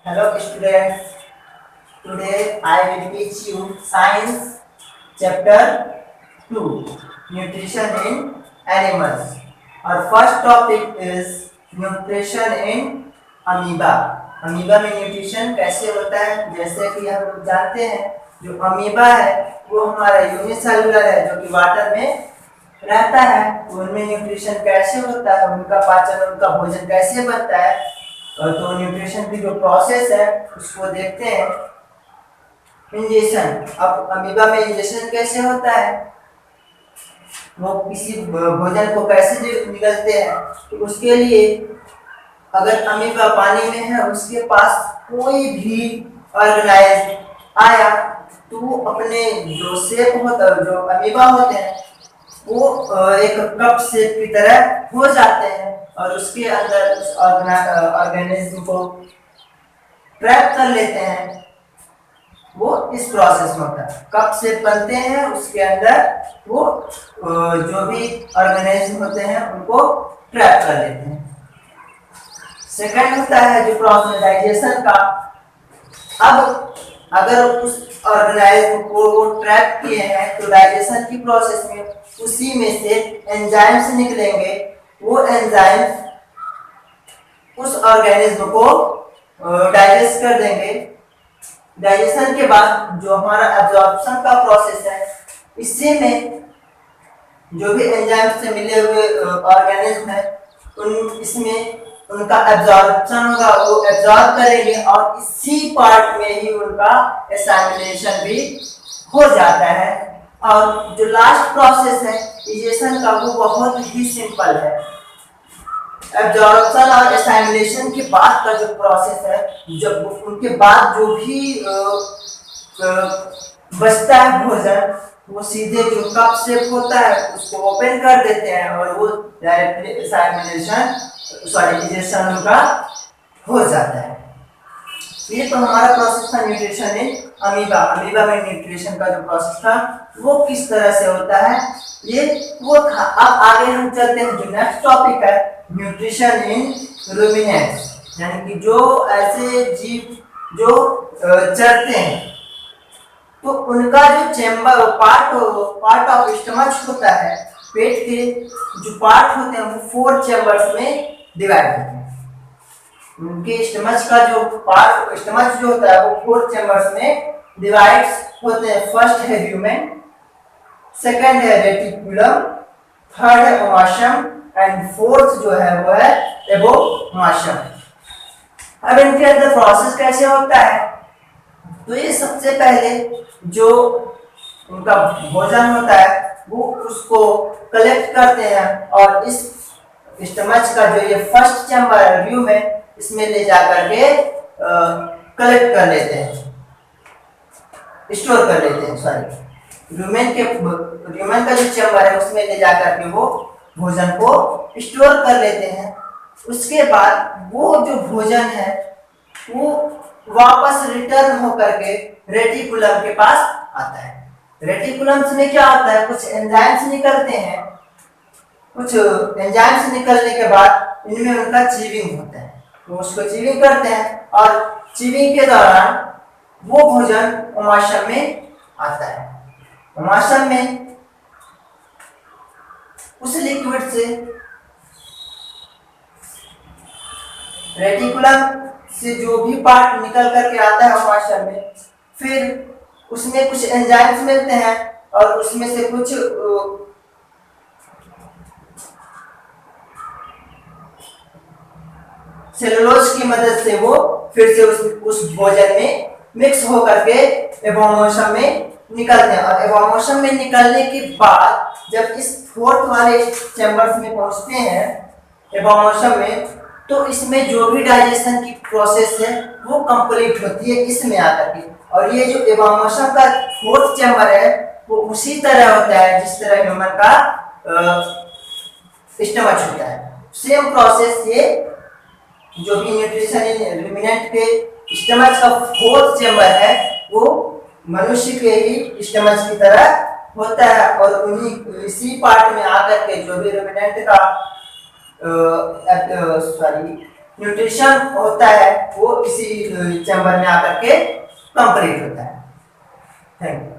Hello students, today I will teach you science chapter 2 nutrition in animals. Our first topic is nutrition in amoeba. Amoeba में nutrition कैसे होता है? जैसे कि हम लोग जानते हैं जो अमीबा है वो हमारा यूनिसेलुलर है जो कि वाटर में रहता है। तो उनमें न्यूट्रिशन कैसे होता है, उनका पाचन, उनका भोजन कैसे बनता है, तो न्यूट्रिशन की जो प्रोसेस है उसको देखते हैं। इंजेक्शन, अब अमीबा में इंजेक्शन कैसे होता है, वो किसी भोजन को कैसे निगलते हैं, तो उसके लिए अगर अमीबा पानी में है उसके पास कोई भी ऑर्गेनाइज आया तो वो अपने जो शेप होता है, जो अमीबा होते हैं वो एक कप शेप की तरह हो जाते हैं और उसके अंदर उस ऑर्गेनिज्म को ट्रैप कर लेते हैं। वो इस प्रोसेस में होता है, कप शेप बनते हैं, उसके अंदर वो जो भी ऑर्गेनिज्म होते हैं उनको ट्रैप कर लेते हैं। सेकंड होता है जो प्रोसेस डाइजेशन का। अब अगर उस ऑर्गेनाइज्म को वो ट्रैप किए हैं तो डाइजेशन की प्रोसेस में उसी में से एंजाइम्स निकलेंगे। वो एंजाइम्स उस ऑर्गेनिज्म को डाइजेस्ट कर देंगे। डाइजेशन के बाद जो हमारा एब्जॉर्प्शन का प्रोसेस है, इसी में जो भी एंजाइम से मिले हुए ऑर्गेनिज्म है इसमें उनका एब्जॉर्प्शन होगा, वो एब्जॉर्ब करेंगे और इसी पार्ट में ही उनका एसाइलेशन भी हो जाता है। और जो लास्ट प्रोसेस है डाइजेशन का वो बहुत ही सिंपल है। एब्जॉर्प्शन और एसाइलेशन के बाद का जो प्रोसेस है, जब उनके बाद जो भी बचता है भोजन वो सीधे जो कप शेप होता है उसको ओपन कर देते हैं और वो डायरेक्टली एसाइलेशन डाइजेशन उनका हो जाता है। ये तो हमारा प्रोसेस था न्यूट्रिशन इन अमीबा। अमीबा में न्यूट्रिशन का जो प्रोसेस था वो किस तरह से होता है ये वो था। अब आगे हम चलते हैं, जो नेक्स्ट टॉपिक है न्यूट्रिशन इन रूमिनेंट्स, यानी कि जो ऐसे जीव जो चरते हैं तो उनका जो चैम्बर पार्ट ऑफ स्टमच होता है, पेट के जो पार्ट होते हैं वो 4 चैम्बर्स में डिवाइड होते हैं। उनके स्टमच का जो पार्ट स्टमच जो होता है वो 4 चैम्बर्स में डिवाइड होते हैं। फर्स्ट है ह्यूमन, सेकंड है रेटिकुलम, थर्ड है ओमाशम एंड फोर्थ जो है वो है एबोमाशम। अब इनके अंदर प्रोसेस कैसे होता है, तो ये सबसे पहले जो उनका भोजन होता है वो उसको कलेक्ट करते हैं और इस स्टमच का जो ये फर्स्ट चैम्बर है व्यू में, इसमें ले जाकर के कलेक्ट कर लेते हैं, स्टोर कर लेते हैं। सॉरी, ह्यूमन का जो चैम्बर है उसमें ले जाकर के वो भोजन को स्टोर कर लेते हैं। उसके बाद वो जो भोजन है वो वापस रिटर्न होकर के रेटिकुलम के पास आता है। रेटिकुलम में क्या होता है, कुछ एंजाइम्स निकलते हैं। कुछ एंजाइम्स निकलने के बाद इनमें उनका चीविंग होता है, तो उसको चीविंग करते हैं और चीविंग के दौरान वो भोजन ओमाशम में आता है। ओमाशम में उस लिक्विड से रेटिकुलम से जो भी पार्ट निकल करके आता है ओमाशम में, फिर उसमें कुछ एंजाइम्स मिलते हैं और उसमें से कुछ सेलुलोज की मदद से वो फिर से उस भोजन में मिक्स होकर के एबोमोशम में निकलते हैं। और एबोमोशम में निकलने के बाद जब इस फोर्थ वाले चैम्बर्स में पहुंचते हैं एबोमोशम में, तो इसमें जो भी डाइजेशन की प्रोसेस है वो कंप्लीट होती है इसमें आकर के। और ये जो एबोमोशम का फोर्थ चैम्बर है वो उसी तरह होता है जिस तरह ह्यूमन का स्टमच होता है। सेम प्रोसेस ये जो भी न्यूट्रिशन इन रूमिनेंट के स्टमच का फोर्थ चैम्बर है वो मनुष्य के ही स्टमच की तरह होता है और उन्हीं इसी पार्ट में आकर के जो भी रूमिनेंट का न्यूट्रिशन होता है वो इसी चैम्बर में आकर के कंप्लीट होता है। Thank you.